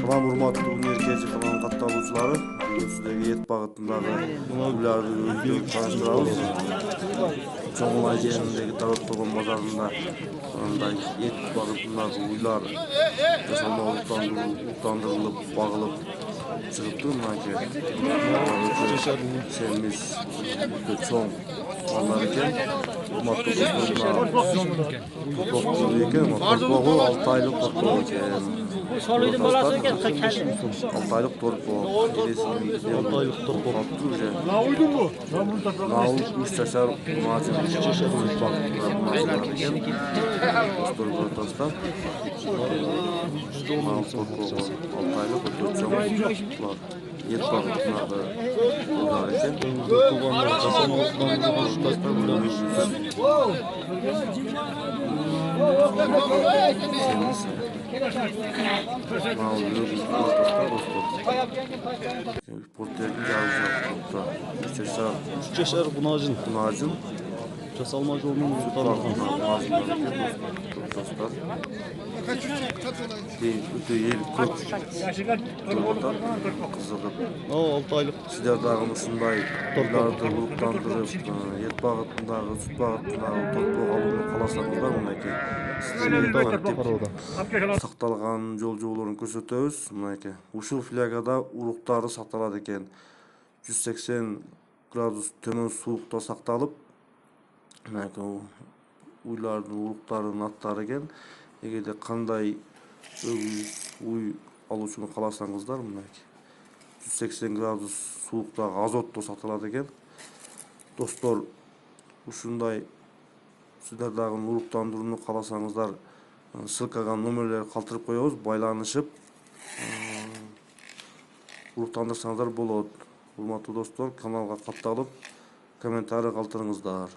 Салам урматтуу Өнер кежи каналынын катталуучулары. Бүгүн сиздерге эт багытындагы үйлөрдү өздөрү таныштырабыз. Чоң Айженидеги Тароттогон базарында мындай эт багытындагы уйлар жасалмалыктандырылып, багылып чыгыптыр. Мынакей сemiz өтө чоң малдар экен. Урматтуу достор, торпок экен. Торпогу 6 айлык торпок экен. Soluydu balası ekan, keldim. 6 aylık torpok. 6 aylık torpok. Ne uydun mu? Naul 3 yaşar macun. 3 yaşar torpok. Dostlar ortasında. Naul torpok. 6 aylık torpok. Yet bakımlarda bunlar için. Torpok'un kasamalılıktan Porterdin yazıcı 3 yaşar bunacın. Bunacın. Jasalma jolunun uzaklarından. Dostlar. Öte yer көп. Kızılıp. 6 aylık. Sizler dağın uşunday uylарды uruktandırıp, et bağıtındağı, süt bağıtındağı torpok alууну kalasanızlar mınaki. Sizlerge sакталган жол жоболорун көрсөтөбүz. Мынакей. Ушул флягада уруктары сакталат экен. 180 градус төмөн суулукта сакталып, мынакей уйлардын уруктарынын аттары экен. Эгерде кандай уй алуучуну кааласаңыздар, мынакей 180 градус суулуктагы азотто сатылат экен. Достор, ушундай сиздер дагы уруктандырууну кааласаңыздар, ссылкага номерлерди калтырып коебуз, байланышып уруктандырсаңыздар болот. Урматтуу достор, каналга катталып, комментарий калтырыңыздар.